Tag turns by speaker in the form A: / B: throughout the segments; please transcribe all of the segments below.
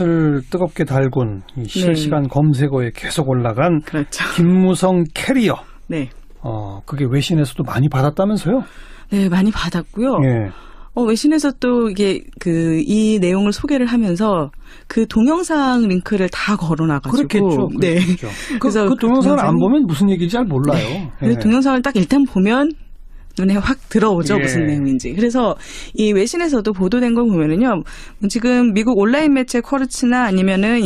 A: 를 뜨겁게 달군 이 실시간 검색어에 계속 올라간
B: 그렇죠.
A: 김무성 캐리어.
B: 네.
A: 그게 외신에서도 많이 받았다면서요?
B: 네, 많이 받았고요.
A: 예.
B: 외신에서 또 이게 이 내용을 소개를 하면서 그 동영상 링크를 다 걸어놔가지고.
A: 그렇겠죠.
B: 네.
A: 그래서 그 동영상을 안 보면 무슨 얘기인지 잘 몰라요.
B: 네.
A: 예.
B: 동영상을 딱 일단 보면 눈에 확 들어오죠.
A: 예.
B: 무슨 내용인지. 그래서 이 외신에서도 보도된 걸 보면은요. 지금 미국 온라인 매체 쿼르츠나 아니면은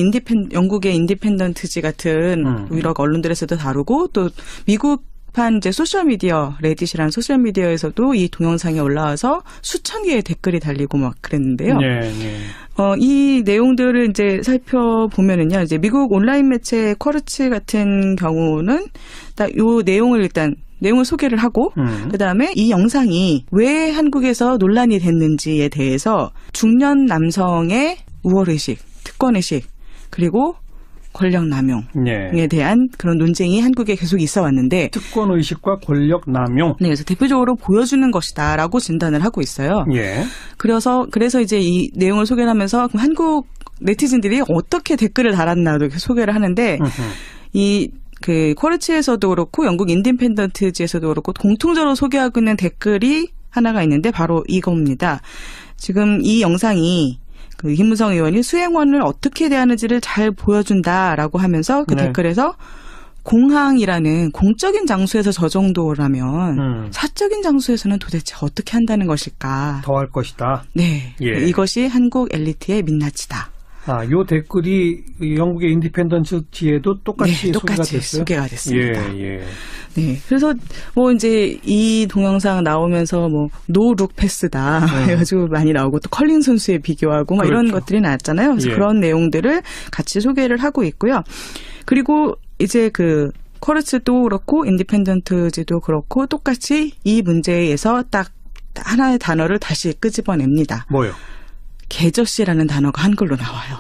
B: 영국의 인디펜던트지 같은 여러 언론들에서도 다루고 또 미국판 이제 소셜미디어 레딧이라는 소셜미디어에서도 이 동영상이 올라와서 수천 개의 댓글이 달리고 막 그랬는데요.
A: 예, 예.
B: 이 내용들을 이제 살펴보면은요. 이제 미국 온라인 매체 쿼르츠 같은 경우는 딱 요 내용을 내용을 소개를 하고 그다음에 이 영상이 왜 한국에서 논란이 됐는지에 대해서 중년 남성의 우월의식, 특권의식 그리고 권력남용에 대한 그런 논쟁이 한국에 계속 있어 왔는데
A: 특권의식과 권력남용.
B: 네, 그래서 대표적으로 보여주는 것이다라고 진단을 하고 있어요.
A: 예.
B: 그래서 이제 이 내용을 소개를 하면서 그럼 한국 네티즌들이 어떻게 댓글을 달았나도 소개를 하는데 그 쿼르츠에서도 그렇고 영국 인디펜던트지에서도 그렇고 공통적으로 소개하고 있는 댓글이 하나가 있는데 바로 이겁니다. 지금 이 영상이 그 김무성 의원이 수행원을 어떻게 대하는지를 잘 보여준다라고 하면서 그 댓글에서 공항이라는 공적인 장소에서 저 정도라면 사적인 장소에서는 도대체 어떻게 한다는 것일까?
A: 더 할 것이다.
B: 네.
A: 예.
B: 이것이 한국 엘리트의 민낯이다.
A: 요 댓글이 영국의 인디펜던트지에도 똑같이
B: 소개가 됐습니다.
A: 예.
B: 네. 그래서 이제 이 동영상 나오면서 노룩 패스다 해가지고 많이 나오고 또 컬링 선수에 비교하고 막 이런 것들이 나왔잖아요. 그래서 그런 내용들을 같이 소개를 하고 있고요. 그리고 이제 그 쿼르츠도 그렇고 인디펜던트지도 그렇고 똑같이 이 문제에서 딱 하나의 단어를 다시 끄집어냅니다.
A: 뭐요?
B: 개저씨라는 단어가 한글로 나와요.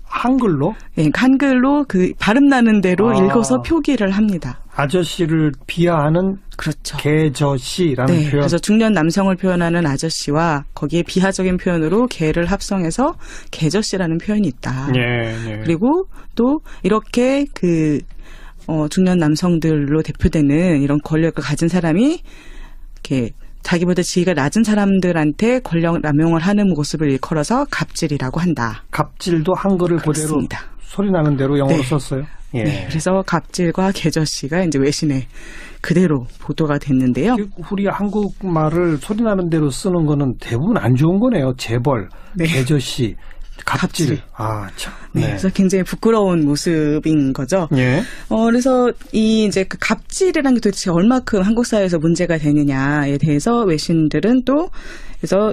A: 한글로?
B: 네, 한글로 그 발음 나는 대로 읽어서 표기를 합니다.
A: 아저씨를 비하하는
B: 그렇죠.
A: 개저씨라는
B: 네,
A: 표현.
B: 그래서 중년 남성을 표현하는 아저씨와 거기에 비하적인 표현으로 개를 합성해서 개저씨라는 표현이 있다.
A: 예.
B: 그리고 또 이렇게 중년 남성들로 대표되는 이런 권력을 가진 사람이 이렇게 자기보다 지위가 낮은 사람들한테 권력 남용을 하는 모습을 일컬어서 갑질이라고 한다.
A: 갑질도 한글을
B: 그렇습니다.
A: 그대로 소리 나는 대로 영어로 썼어요. 예.
B: 네, 그래서 갑질과 개저씨가 이제 외신에 그대로 보도가 됐는데요.
A: 우리 한국말을 소리 나는 대로 쓰는 거는 대부분 안 좋은 거네요. 재벌, 개저씨, 갑질. 참.
B: 네. 그래서 굉장히 부끄러운 모습인 거죠.
A: 예.
B: 그래서 이제 그 갑질이라는 게 도대체 얼마큼 한국 사회에서 문제가 되느냐에 대해서 외신들은 또 그래서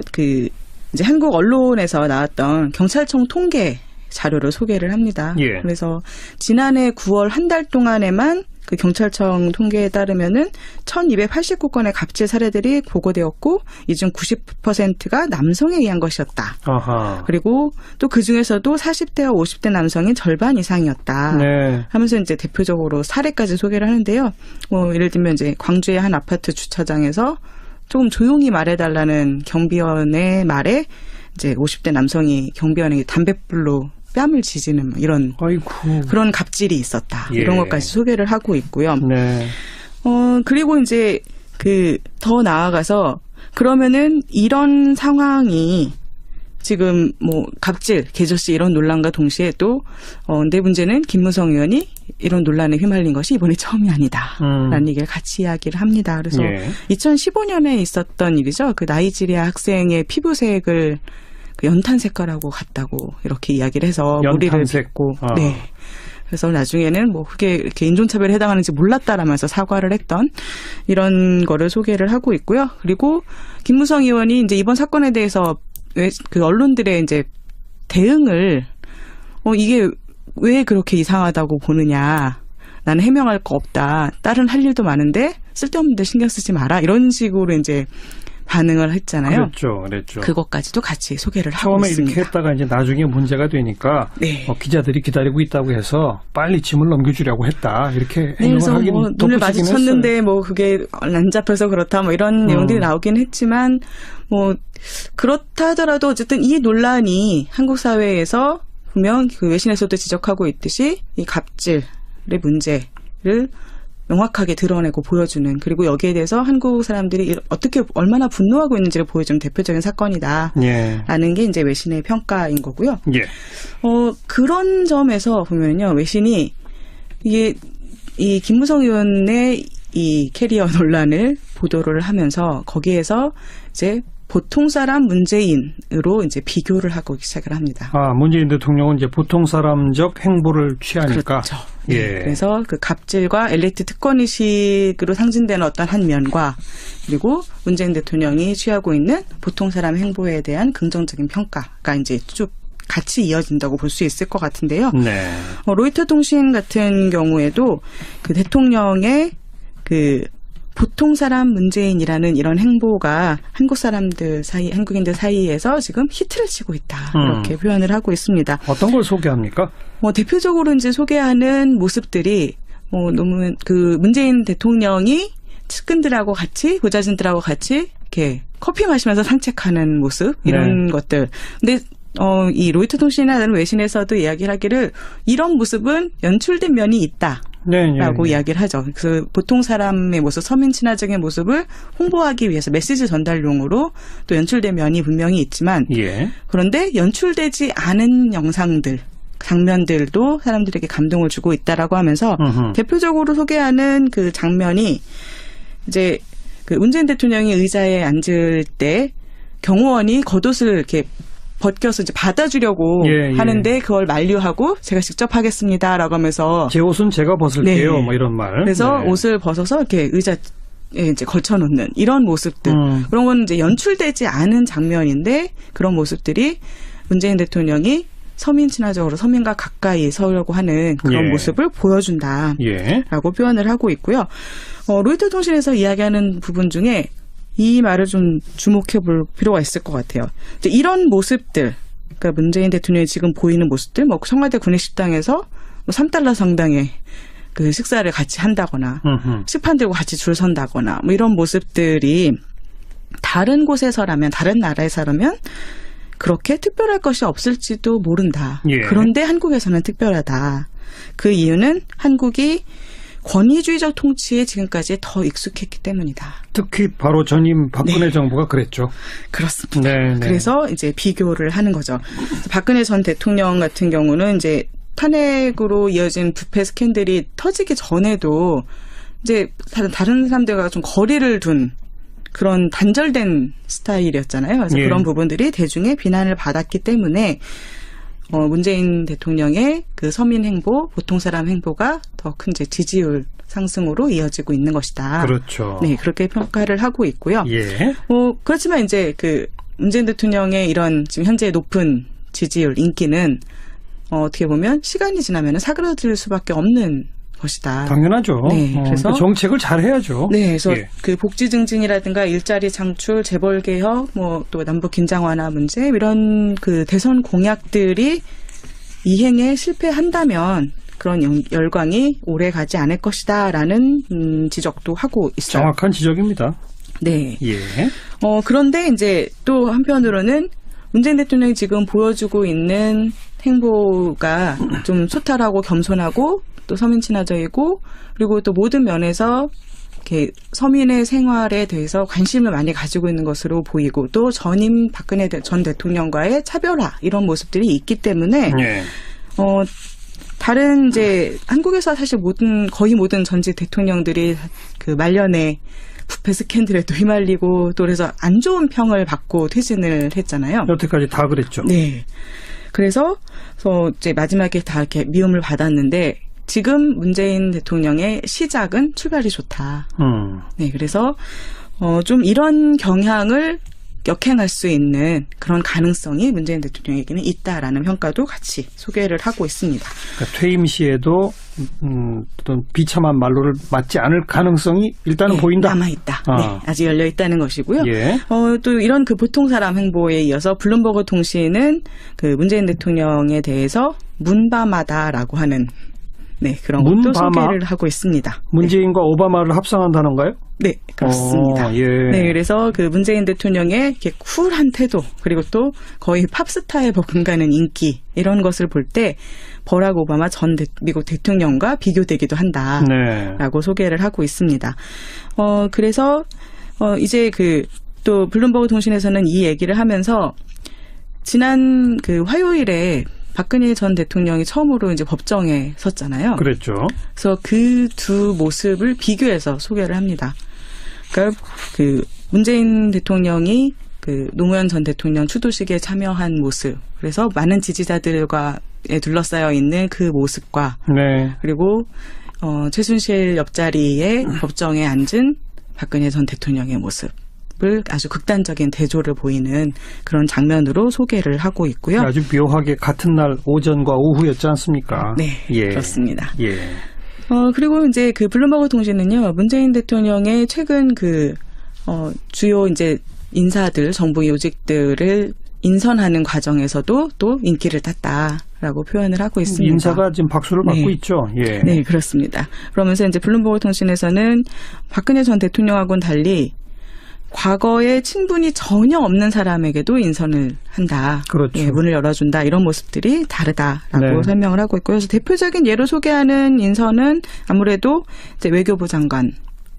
B: 이제 한국 언론에서 나왔던 경찰청 통계 자료를 소개를 합니다.
A: 예.
B: 그래서 지난해 9월 한 달 동안에만 그 경찰청 통계에 따르면은 1289건의 갑질 사례들이 보고되었고 이 중 90%가 남성에 의한 것이었다.
A: 아하.
B: 그리고 또 그중에서도 40대와 50대 남성이 절반 이상이었다.
A: 네.
B: 하면서 이제 대표적으로 사례까지 소개를 하는데요. 예를 들면 이제 광주의 한 아파트 주차장에서 조금 조용히 말해달라는 경비원의 말에 이제 50대 남성이 경비원에게 담뱃불로 뺨을 지지는 이런 그런 갑질이 있었다.
A: 예.
B: 이런 것까지 소개를 하고 있고요.
A: 네.
B: 그리고 이제 더 나아가서 그러면은 이런 상황이 지금 갑질, 개저씨 이런 논란과 동시에 또 근데 문제는 김무성 의원이 이런 논란에 휘말린 것이 이번이 처음이 아니다라는 얘기를 같이 이야기를 합니다. 그래서 2015년에 있었던 일이죠. 그 나이지리아 학생의 피부색을 연탄 색깔하고 같다고 이렇게 이야기를 해서 무리를 빚고 네. 그래서 나중에는 그게 이렇게 인종차별에 해당하는지 몰랐다라면서 사과를 했던 이런 거를 소개를 하고 있고요. 그리고 김무성 의원이 이제 이번 사건에 대해서 그 언론들의 이제 대응을 이게 왜 그렇게 이상하다고 보느냐. 나는 해명할 거 없다. 다른 할 일도 많은데 쓸데없는데 신경 쓰지 마라. 이런 식으로 이제 반응을 했잖아요.
A: 그랬죠.
B: 그것까지도 같이 소개를 하고 있습니다.
A: 처음에 이렇게 했다가 이제 나중에 문제가 되니까 기자들이 기다리고 있다고 해서 빨리 짐을 넘겨주려고 했다. 이렇게
B: 그래서
A: 하긴
B: 눈을 마주쳤는데 그게 안 잡혀서 그렇다. 이런 내용들이 나오긴 했지만 그렇다 하더라도 어쨌든 이 논란이 한국 사회에서 보면 그 외신에서도 지적하고 있듯이 이 갑질의 문제를 명확하게 드러내고 보여주는, 그리고 여기에 대해서 한국 사람들이 어떻게 얼마나 분노하고 있는지를 보여주는 대표적인 사건이다라는
A: 예.
B: 게 이제 외신의 평가인 거고요.
A: 예.
B: 그런 점에서 보면요, 외신이 이게 이 김무성 의원의 이 캐리어 논란을 보도를 하면서 거기에서 이제 보통 사람 문재인으로 이제 비교를 하고 시작을 합니다.
A: 문재인 대통령은 이제 보통 사람적 행보를 취하니까.
B: 그렇죠.
A: 예.
B: 네, 그래서 그 갑질과 엘리트 특권의식으로 상징되는 어떤 한 면과, 그리고 문재인 대통령이 취하고 있는 보통 사람 행보에 대한 긍정적인 평가가 이제 쭉 같이 이어진다고 볼 수 있을 것 같은데요.
A: 네.
B: 로이터 통신 같은 경우에도 그 대통령의 그 보통 사람 문재인이라는 이런 행보가 한국 사람들 사이, 한국인들 사이에서 지금 히트를 치고 있다. 이렇게 표현을 하고 있습니다.
A: 어떤 걸 소개합니까?
B: 대표적으로 이제 소개하는 모습들이 너무 그 문재인 대통령이 측근들하고 같이, 보좌진들하고 같이 이렇게 커피 마시면서 산책하는 모습, 이런
A: 네.
B: 것들. 근데 이 로이터 통신이나 다른 외신에서도 이야기를 하기를 이런 모습은 연출된 면이 있다. 라고 이야기를 하죠. 그래서 보통 사람의 모습, 서민 친화적인 모습을 홍보하기 위해서 메시지 전달용으로 또 연출된 면이 분명히 있지만,
A: 예.
B: 그런데 연출되지 않은 영상들, 장면들도 사람들에게 감동을 주고 있다라고 하면서 대표적으로 소개하는 그 장면이 이제 그 문재인 대통령이 의자에 앉을 때 경호원이 겉옷을 이렇게 벗겨서 이제 받아주려고 하는데 그걸 만류하고 제가 직접 하겠습니다라고 하면서
A: 제 옷은 제가 벗을게요.
B: 네.
A: 뭐 이런 말.
B: 그래서
A: 네.
B: 옷을 벗어서 이렇게 의자에 이제 걸쳐놓는 이런 모습들. 그런 건 이제 연출되지 않은 장면인데 그런 모습들이 문재인 대통령이 서민 친화적으로 서민과 가까이 서려고 하는 그런 모습을 보여준다라고 표현을 하고 있고요. 로이터 통신에서 이야기하는 부분 중에 이 말을 좀 주목해 볼 필요가 있을 것 같아요. 이제 이런 모습들, 그러니까 문재인 대통령이 지금 보이는 모습들, 뭐 청와대 구내식당에서 3달러 상당의 그 식사를 같이 한다거나, 식판 들고 같이 줄 선다거나, 뭐 이런 모습들이 다른 곳에서라면, 다른 나라에서라면 그렇게 특별할 것이 없을지도 모른다. 그런데 한국에서는 특별하다. 그 이유는 한국이 권위주의적 통치에 지금까지 더 익숙했기 때문이다.
A: 특히 바로 전임 박근혜 정부가 그랬죠.
B: 그렇습니다.
A: 네.
B: 그래서 이제 비교를 하는 거죠. 박근혜 전 대통령 같은 경우는 이제 탄핵으로 이어진 부패 스캔들이 터지기 전에도 이제 다른 사람들과 좀 거리를 둔 그런 단절된 스타일이었잖아요. 그래서 그런 부분들이 대중의 비난을 받았기 때문에 문재인 대통령의 그 서민 행보, 보통 사람 행보가 더 큰 이제 지지율 상승으로 이어지고 있는 것이다.
A: 그렇죠.
B: 네, 그렇게 평가를 하고 있고요.
A: 예.
B: 그렇지만 이제 그 문재인 대통령의 이런 지금 현재 높은 지지율, 인기는 어떻게 보면 시간이 지나면 사그라들 수밖에 없는 것이다.
A: 당연하죠.
B: 네, 그래서
A: 정책을 잘 해야죠.
B: 네, 그래서 그 복지 증진이라든가 일자리 창출, 재벌 개혁, 뭐 또 남북 긴장 완화 문제 이런 그 대선 공약들이 이행에 실패한다면 그런 열광이 오래 가지 않을 것이다라는 지적도 하고 있어요.
A: 정확한 지적입니다.
B: 네.
A: 예.
B: 그런데 이제 또 한편으로는 문재인 대통령이 지금 보여주고 있는 행보가 좀 소탈하고 겸손하고 또 서민 친화적이고 그리고 또 모든 면에서 이렇게 서민의 생활에 대해서 관심을 많이 가지고 있는 것으로 보이고 또 전임 박근혜 전 대통령과의 차별화 이런 모습들이 있기 때문에 다른 이제 한국에서 사실 거의 모든 전직 대통령들이 그 말년에 부패 스캔들에 또 휘말리고 또 그래서 안 좋은 평을 받고 퇴진을 했잖아요.
A: 여태까지 다 그랬죠.
B: 네. 그래서 이제 마지막에 다 이렇게 미움을 받았는데 지금 문재인 대통령의 시작은 출발이 좋다. 네, 그래서 좀 이런 경향을 역행할 수 있는 그런 가능성이 문재인 대통령에게는 있다라는 평가도 같이 소개를 하고 있습니다.
A: 그러니까 퇴임 시에도 어떤 비참한 말로를 맞지 않을 가능성이 일단은 보인다.
B: 남아있다. 네, 아직 열려 있다는 것이고요.
A: 예.
B: 또 이런 그 보통 사람 행보에 이어서 블룸버그 통신은 그 문재인 대통령에 대해서 문밤하다라고 하는 네, 그런 것도
A: 문바마?
B: 소개를 하고 있습니다.
A: 문재인과 오바마를 합성한다는가요?
B: 네, 그렇습니다.
A: 예.
B: 네, 그래서 그 문재인 대통령의 이렇게 쿨한 태도, 그리고 또 거의 팝스타에 버금가는 인기, 이런 것을 볼 때 버락 오바마 전 미국 대통령과 비교되기도 한다라고
A: 네.
B: 소개를 하고 있습니다. 그래서 이제 또 블룸버그 통신에서는 이 얘기를 하면서 지난 그 화요일에 박근혜 전 대통령이 처음으로 이제 법정에 섰잖아요.
A: 그랬죠.
B: 그래서 그 두 모습을 비교해서 소개를 합니다. 그러니까 그 문재인 대통령이 그 노무현 전 대통령 추도식에 참여한 모습, 그래서 많은 지지자들과 둘러싸여 있는 그 모습과
A: 네.
B: 그리고 최순실 옆자리에 법정에 앉은 박근혜 전 대통령의 모습을 아주 극단적인 대조를 보이는 그런 장면으로 소개를 하고 있고요.
A: 아주 묘하게 같은 날 오전과 오후였지 않습니까?
B: 네,
A: 예.
B: 그렇습니다.
A: 예.
B: 그리고 이제 그 블룸버그 통신은요, 문재인 대통령의 최근 주요 이제 인사들, 정부 요직들을 인선하는 과정에서도 또 인기를 땄다라고 표현을 하고 있습니다.
A: 인사가 지금 박수를 받고
B: 네.
A: 있죠. 예.
B: 네, 그렇습니다. 그러면서 이제 블룸버그 통신에서는 박근혜 전 대통령하고는 달리 과거에 친분이 전혀 없는 사람에게도 인선을 한다.
A: 그렇죠.
B: 예, 문을 열어준다. 이런 모습들이 다르다라고
A: 네.
B: 설명을 하고 있고요. 그래서 대표적인 예로 소개하는 인선은 아무래도 이제 외교부 장관.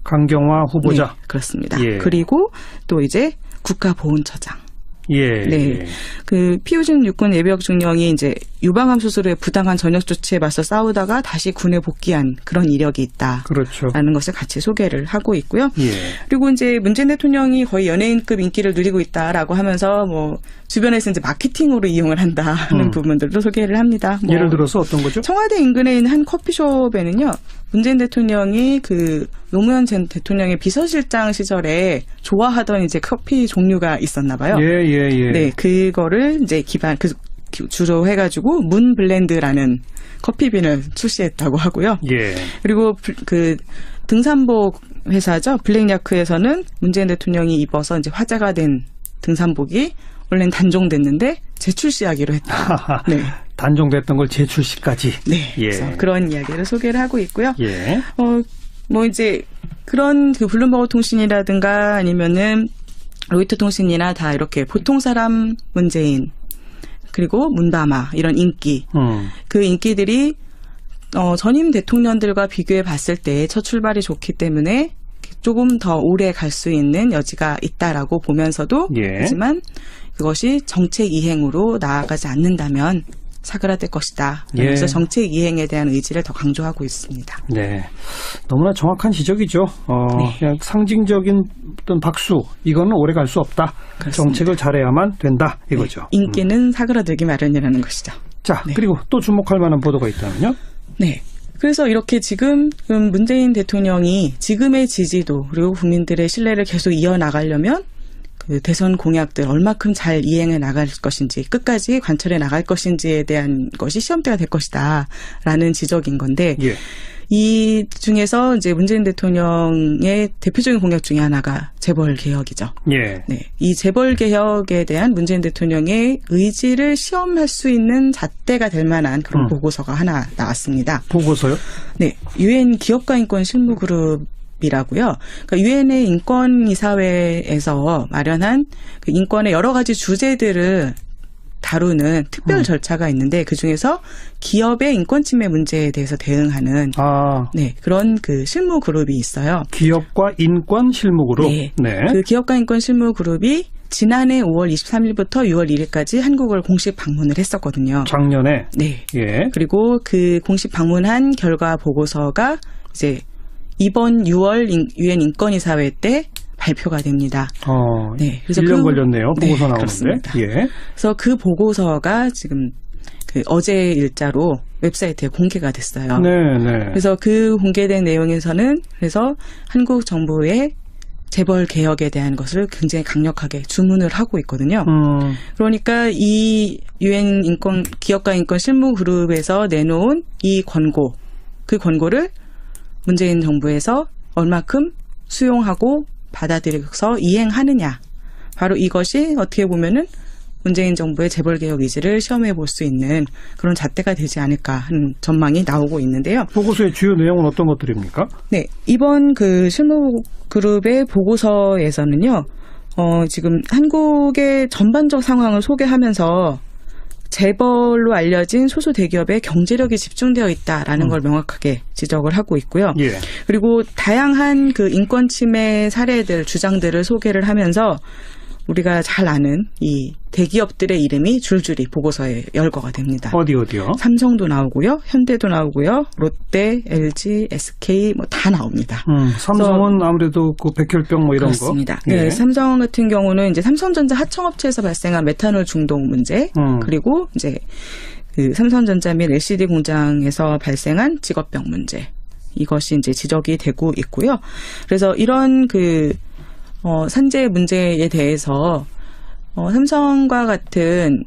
A: 강경화 후보자.
B: 네, 그렇습니다.
A: 예.
B: 그리고 또 이제 국가보훈처장.
A: 예.
B: 네. 그 피우준 육군 예비역 중령이 이제 유방암 수술의 부당한 전역 조치에 맞서 싸우다가 다시 군에 복귀한 그런 이력이 있다.
A: 그렇죠.
B: 라는 것을 같이 소개를 하고 있고요.
A: 예.
B: 그리고 이제 문재인 대통령이 거의 연예인급 인기를 누리고 있다라고 하면서 뭐 주변에서 이제 마케팅으로 이용을 한다 하는 부분들도 소개를 합니다. 뭐
A: 예를 들어서 어떤 거죠?
B: 청와대 인근에 있는 한 커피숍에는요, 문재인 대통령이 그 노무현 전 대통령의 비서실장 시절에 좋아하던 이제 커피 종류가 있었나 봐요.
A: 예.
B: 네, 그거를 이제 주로 해가지고 문 블렌드라는 커피빈을 출시했다고 하고요.
A: 예.
B: 그리고 그 등산복 회사죠, 블랙야크에서는 문재인 대통령이 입어서 이제 화제가 된 등산복이 원래는 단종됐는데 재출시하기로 했다. 네.
A: 단종됐던 걸 재출시까지.
B: 네.
A: 예.
B: 그래서 그런 이야기를 소개를 하고 있고요.
A: 예.
B: 뭐 이제 그런 그 블룸버그 통신이라든가 아니면은 로이터 통신이나 다 이렇게 보통 사람 문재인 그리고 문바마 이런 인기 그 인기들이 전임 대통령들과 비교해 봤을 때 첫 출발이 좋기 때문에 조금 더 오래 갈 수 있는 여지가 있다라고 보면서도
A: 예. 하지만
B: 그것이 정책 이행으로 나아가지 않는다면 사그라들 것이다. 그래서
A: 예.
B: 정책 이행에 대한 의지를 더 강조하고 있습니다.
A: 네. 너무나 정확한 지적이죠.
B: 네.
A: 그냥 상징적인 어떤 박수, 이거는 오래 갈 수 없다.
B: 그렇습니다.
A: 정책을 잘해야만 된다. 이거죠.
B: 네. 인기는 사그라들기 마련이라는 것이죠.
A: 자,
B: 네.
A: 그리고 또 주목할 만한 보도가 있다면요?
B: 네. 그래서 이렇게 지금 문재인 대통령이 지금의 지지도 그리고 국민들의 신뢰를 계속 이어나가려면 그 대선 공약들 얼마큼 잘 이행해 나갈 것인지 끝까지 관철해 나갈 것인지에 대한 것이 시험대가 될 것이다 라는 지적인 건데
A: 예.
B: 이 중에서 이제 문재인 대통령의 대표적인 공약 중에 하나가 재벌 개혁이죠.
A: 예.
B: 네. 이 재벌 개혁에 대한 문재인 대통령의 의지를 시험할 수 있는 잣대가 될 만한 그런 보고서가 하나 나왔습니다.
A: 보고서요?
B: 네. 유엔 기업가 인권 실무 그룹이라고요. 그러니까 유엔의 인권이사회에서 마련한 그 인권의 여러 가지 주제들을 다루는 특별 절차가 있는데 그중에서 기업의 인권 침해 문제에 대해서 대응하는 네, 그런 그 실무 그룹이 있어요.
A: 기업과 인권 실무 그룹.
B: 네.
A: 네.
B: 그 기업가 인권 실무 그룹이 지난해 5월 23일부터 6월 1일까지 한국을 공식 방문을 했었거든요.
A: 작년에.
B: 네.
A: 예.
B: 그리고 그 공식 방문한 결과 보고서가 이제 이번 6월 유엔 인권이사회 때 발표가 됩니다.
A: 네. 그래서 1년 걸렸네요. 보고서 나오는데.
B: 그렇습니다.
A: 예.
B: 그래서 그 보고서가 지금 그 어제 일자로 웹사이트에 공개가 됐어요.
A: 네, 네.
B: 그래서 그 공개된 내용에서는 그래서 한국 정부의 재벌 개혁에 대한 것을 굉장히 강력하게 주문을 하고 있거든요. 그러니까 이 유엔 인권 기업가 인권 실무 그룹에서 내놓은 이 권고, 그 권고를 문재인 정부에서 얼마큼 수용하고 받아들여서 이행하느냐. 바로 이것이 어떻게 보면은 문재인 정부의 재벌개혁 의지를 시험해 볼 수 있는 그런 잣대가 되지 않을까 하는 전망이 나오고 있는데요.
A: 보고서의 주요 내용은 어떤 것들입니까?
B: 네, 이번 그 실무그룹의 보고서에서는요, 지금 한국의 전반적 상황을 소개하면서 재벌로 알려진 소수 대기업의 경제력이 집중되어 있다라는 걸 명확하게 지적을 하고 있고요.
A: 예.
B: 그리고 다양한 그 인권 침해 사례들, 주장들을 소개를 하면서 우리가 잘 아는 이 대기업들의 이름이 줄줄이 보고서에 열거가 됩니다.
A: 어디요?
B: 삼성도 나오고요, 현대도 나오고요, 롯데, LG, SK 뭐 다 나옵니다.
A: 삼성은 아무래도 그 백혈병 뭐 이런
B: 그렇습니다.
A: 거.
B: 네,
A: 예.
B: 삼성 같은 경우는 이제 삼성전자 하청업체에서 발생한 메탄올 중독 문제, 그리고 이제 그 삼성전자 및 LCD 공장에서 발생한 직업병 문제, 이것이 이제 지적이 되고 있고요. 그래서 이런 그 산재 문제에 대해서 삼성과 같은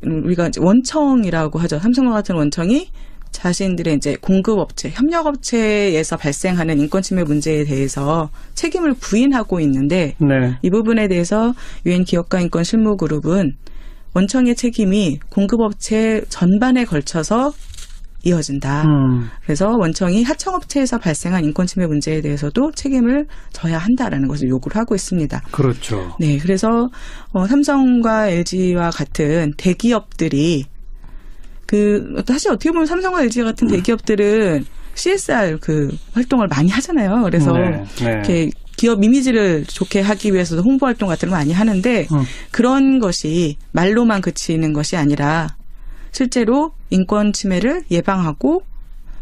B: 우리가 이제 원청이라고 하죠. 삼성과 같은 원청이 자신들의 이제 공급업체, 협력업체에서 발생하는 인권침해 문제에 대해서 책임을 부인하고 있는데
A: 네.
B: 이 부분에 대해서 유엔 기업가 인권 실무그룹은 원청의 책임이 공급업체 전반에 걸쳐서 이어진다. 그래서 원청이 하청업체에서 발생한 인권침해 문제에 대해서도 책임을 져야 한다라는 것을 요구를 하고 있습니다.
A: 그렇죠.
B: 네, 그래서 삼성과 LG와 같은 대기업들이 사실 어떻게 보면 삼성과 LG 같은 대기업들은 CSR 그 활동을 많이 하잖아요. 그래서 이렇게 기업 이미지를 좋게 하기 위해서도 홍보 활동 같은 걸 많이 하는데 그런 것이 말로만 그치는 것이 아니라 실제로 인권 침해를 예방하고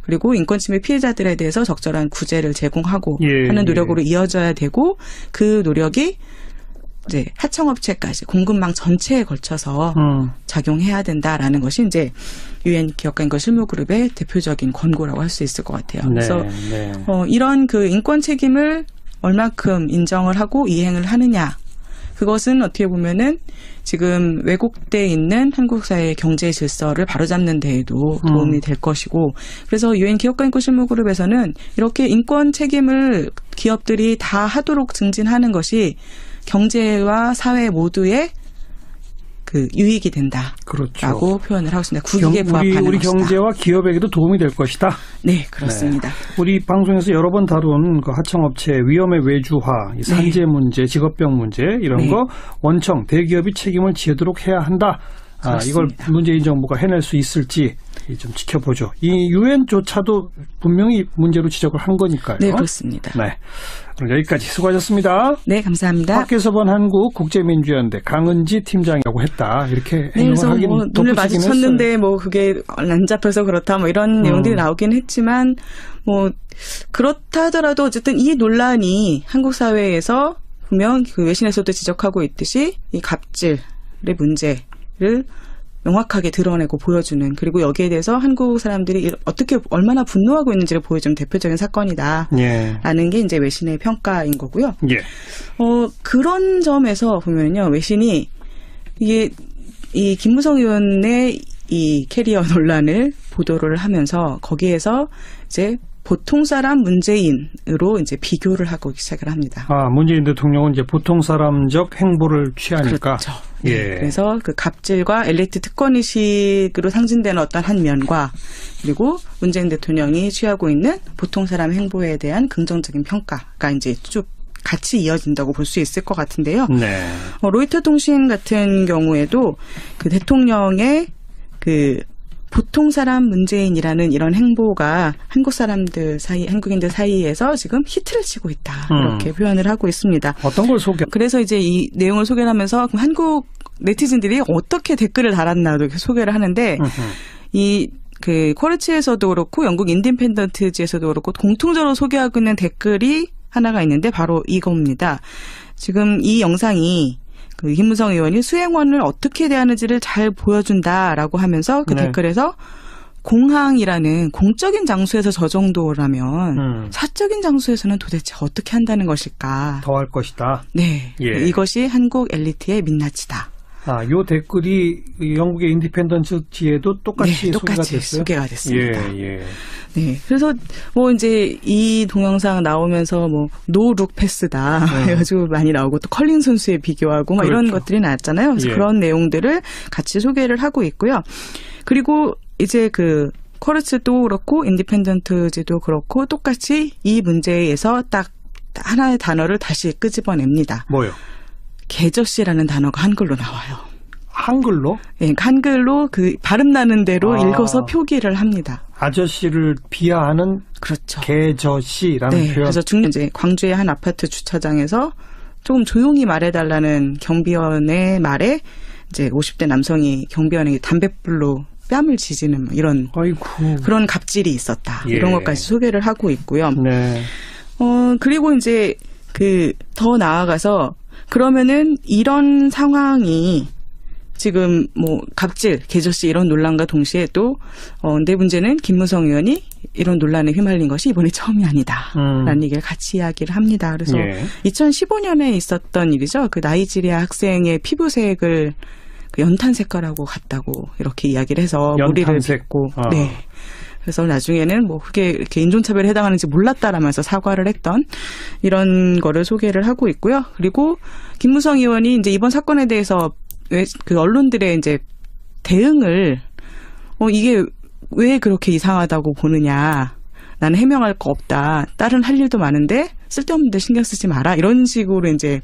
B: 그리고 인권 침해 피해자들에 대해서 적절한 구제를 제공하고 하는 노력으로 이어져야 되고 그 노력이 이제 하청업체까지 공급망 전체에 걸쳐서 작용해야 된다라는 것이 이제 유엔 기업가 인권 실무그룹의 대표적인 권고라고 할 수 있을 것 같아요. 그래서 이런 그 인권 책임을 얼마큼 인정을 하고 이행을 하느냐. 그것은 어떻게 보면은 지금 왜곡돼 있는 한국 사회의 경제 질서를 바로잡는 데에도 도움이 될 것이고 그래서 유엔 기업가 인권 실무그룹에서는 이렇게 인권 책임을 기업들이 다 하도록 증진하는 것이 경제와 사회 모두의 그 유익이 된다. 라고 표현을 하고 있습니다. 국익에 부합하는
A: 우리
B: 것이다.
A: 경제와 기업에게도 도움이 될 것이다.
B: 네, 그렇습니다.
A: 네. 우리 방송에서 여러 번 다룬 그 하청업체 위험의 외주화, 산재 문제, 직업병 문제 이런 거 원청, 대기업이 책임을 지도록 해야 한다. 이걸 문재인 정부가 해낼 수 있을지 좀 지켜보죠. 이 유엔조차도 분명히 문제로 지적을 한 거니까요.
B: 네, 그렇습니다.
A: 네, 오늘 여기까지 수고하셨습니다.
B: 네, 감사합니다.
A: 학계서번 한국국제민주연대 강은지 팀장이라고 했다. 이렇게
B: 그래서
A: 해석하긴
B: 뭐 눈을 마주쳤는데
A: 했어요.
B: 뭐 그게 안 잡혀서 그렇다 뭐 이런 내용들이 나오긴 했지만 뭐 그렇다 하더라도 어쨌든 이 논란이 한국 사회에서 분명 그 외신에서도 지적하고 있듯이 이 갑질의 문제를 명확하게 드러내고 보여주는 그리고 여기에 대해서 한국 사람들이 어떻게 얼마나 분노하고 있는지를 보여주는 대표적인 사건이다라는 게 이제 외신의 평가인 거고요.
A: 예.
B: 그런 점에서 보면요, 외신이 이게 이 김무성 의원의 이 캐리어 논란을 보도를 하면서 거기에서 이제 보통 사람 문재인으로 이제 비교를 하고 시작을 합니다.
A: 문재인 대통령은 이제 보통 사람적 행보를 취하니까.
B: 그렇죠. 네. 그래서 그 갑질과 엘리트 특권의식으로 상징되는 어떤 한 면과 그리고 문재인 대통령이 취하고 있는 보통 사람 행보에 대한 긍정적인 평가가 이제 쭉 같이 이어진다고 볼 수 있을 것 같은데요.
A: 네.
B: 로이터 통신 같은 경우에도 그 대통령의 그 보통 사람 문재인이라는 이런 행보가 한국 사람들 사이, 한국인들 사이에서 지금 히트를 치고 있다. 이렇게 표현을 하고 있습니다.
A: 어떤 걸 소개?
B: 그래서 이제 이 내용을 소개를 하면서 그럼 한국 네티즌들이 어떻게 댓글을 달았나도 소개를 하는데 이 그 쿼르츠에서도 그렇고 영국 인디펜던트지에서도 그렇고 공통적으로 소개하고 있는 댓글이 하나가 있는데 바로 이겁니다. 지금 이 영상이 그 김무성 의원이 수행원을 어떻게 대하는지를 잘 보여준다라고 하면서 그 댓글에서 공항이라는 공적인 장소에서 저 정도라면 사적인 장소에서는 도대체 어떻게 한다는 것일까?
A: 더 할 것이다.
B: 네. 이것이 한국 엘리트의 민낯이다.
A: 요 댓글이 영국의 인디펜던트지에도 똑같이
B: 네,
A: 소개가
B: 똑같이
A: 됐어요.
B: 소개가 됐습니다.
A: 예.
B: 네, 그래서 뭐 이제 이 동영상 나오면서 뭐 노룩 패스다 해가지고 많이 나오고 또 컬링 선수에 비교하고 막 이런
A: 그렇죠.
B: 것들이 나왔잖아요. 그래서
A: 예.
B: 그런 내용들을 같이 소개를 하고 있고요. 그리고 이제 그 쿼르츠도 그렇고 인디펜던트지도 그렇고 똑같이 이 문제에서 딱 하나의 단어를 다시 끄집어냅니다.
A: 뭐요?
B: 개저씨라는 단어가 한글로 나와요.
A: 한글로?
B: 예, 한글로 그 발음 나는 대로 읽어서 표기를 합니다.
A: 아저씨를 비하하는
B: 그렇죠.
A: 개저씨라는
B: 네,
A: 표현.
B: 그래서 이제 광주의 한 아파트 주차장에서 조금 조용히 말해달라는 경비원의 말에 이제 50대 남성이 경비원에게 담뱃불로 뺨을 지지는 이런
A: 아이고.
B: 그런 갑질이 있었다.
A: 예.
B: 이런 것까지 소개를 하고 있고요.
A: 네.
B: 그리고 이제 그 더 나아가서 그러면은 이런 상황이 지금 뭐 갑질, 개저씨 이런 논란과 동시에 또 내 문제는 김무성 의원이 이런 논란에 휘말린 것이 이번이 처음이 아니다라는 얘기를 같이 이야기를 합니다. 그래서
A: 예.
B: 2015년에 있었던 일이죠. 그 나이지리아 학생의 피부색을 그 연탄 색깔하고 같다고 이렇게 이야기를 해서 무리를
A: 연탄색.
B: 빚고
A: 아.
B: 네. 그래서 나중에는 뭐 그게 이렇게 인종차별에 해당하는지 몰랐다라면서 사과를 했던 이런 거를 소개를 하고 있고요. 그리고 김무성 의원이 이제 이번 사건에 대해서 그 언론들의 이제 대응을 이게 왜 그렇게 이상하다고 보느냐. 나는 해명할 거 없다. 다른 할 일도 많은데 쓸데없는데 신경 쓰지 마라. 이런 식으로 이제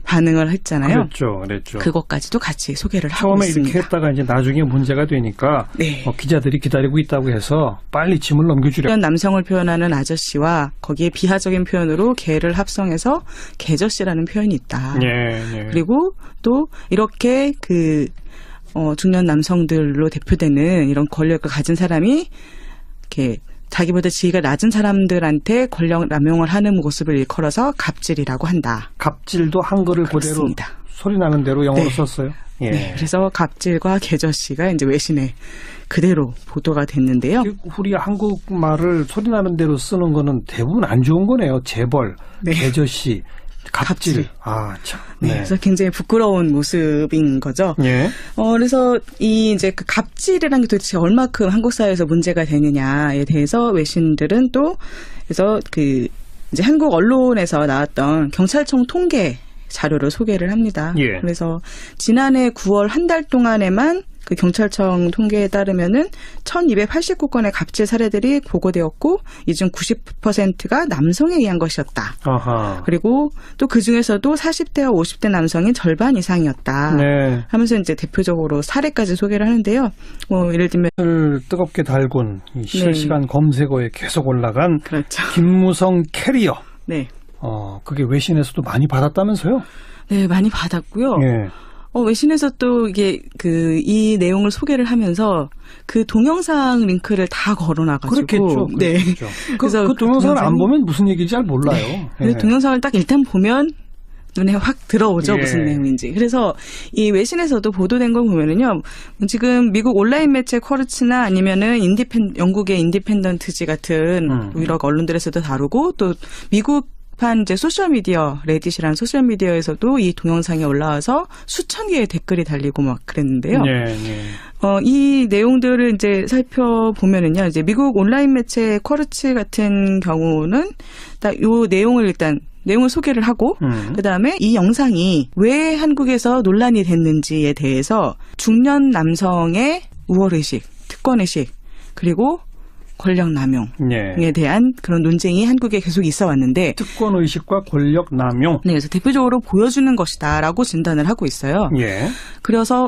B: 반응을 했잖아요.
A: 그랬죠.
B: 그것까지도 같이 소개를 하고
A: 처음에
B: 있습니다.
A: 이렇게 했다가 이제 나중에 문제가 되니까
B: 네.
A: 기자들이 기다리고 있다고 해서 빨리 짐을 넘겨주려.
B: 남성을 표현하는 아저씨와 거기에 비하적인 표현으로 개를 합성해서 개저씨라는 표현이 있다.
A: 예.
B: 그리고 또 이렇게 그 중년 남성들로 대표되는 이런 권력을 가진 사람이 이렇게 자기보다 지위가 낮은 사람들한테 권력 남용을 하는 모습을 일컬어서 갑질이라고 한다.
A: 갑질도 한글을
B: 그렇습니다.
A: 그대로 소리 나는 대로 영어로
B: 네.
A: 썼어요. 예.
B: 네, 그래서 갑질과 개저씨가 이제 외신에 그대로 보도가 됐는데요.
A: 우리 한국말을 소리 나는 대로 쓰는 거는 대부분 안 좋은 거네요. 재벌,
B: 네.
A: 개저씨, 갑질.
B: 갑질.
A: 참.
B: 네, 그래서 굉장히 부끄러운 모습인 거죠.
A: 예.
B: 그래서 이 이제 그 갑질이라는 게 도대체 얼마큼 한국 사회에서 문제가 되느냐에 대해서 외신들은 또 그래서 그 이제 한국 언론에서 나왔던 경찰청 통계 자료를 소개를 합니다.
A: 예.
B: 그래서 지난해 9월 한 달 동안에만 그 경찰청 통계에 따르면은 1,289건의 갑질 사례들이 보고되었고 이 중 90%가 남성에 의한 것이었다.
A: 아하.
B: 그리고 또 그 중에서도 40대와 50대 남성이 절반 이상이었다.
A: 네.
B: 하면서 이제 대표적으로 사례까지 소개를 하는데요. 뭐 예를 들면
A: 뜨겁게 달군 이 실시간 검색어에 계속 올라간
B: 그렇죠.
A: 김무성 캐리어.
B: 네.
A: 그게 외신에서도 많이 받았다면서요?
B: 네, 많이 받았고요.
A: 예.
B: 외신에서 또 이게 이 내용을 소개를 하면서 그 동영상 링크를 다 걸어놔가지고.
A: 그렇겠죠.
B: 네.
A: 그래서 그 동영상을 안 보면 무슨 얘기인지 잘 몰라요.
B: 네. 그래서 동영상을 딱 일단 보면 눈에 확 들어오죠.
A: 예.
B: 무슨 내용인지. 그래서 이 외신에서도 보도된 걸 보면은요. 지금 미국 온라인 매체 쿼르츠나 아니면은 영국의 인디펜던트지 같은 유럽 언론들에서도 다루고 또 미국판 이제 소셜미디어 레딧이라는 소셜미디어에서도 이 동영상이 올라와서 수천 개의 댓글이 달리고 막 그랬는데요. 이 내용들을 이제 살펴보면은요. 이제 미국 온라인 매체 쿼르츠 같은 경우는 딱 요 내용을 내용을 소개를 하고 그다음에 이 영상이 왜 한국에서 논란이 됐는지에 대해서 중년 남성의 우월의식, 특권의식 그리고 권력 남용에 대한 그런 논쟁이 한국에 계속 있어 왔는데
A: 특권의식과 권력 남용.
B: 네, 그래서 대표적으로 보여주는 것이다라고 진단을 하고 있어요.
A: 예.
B: 그래서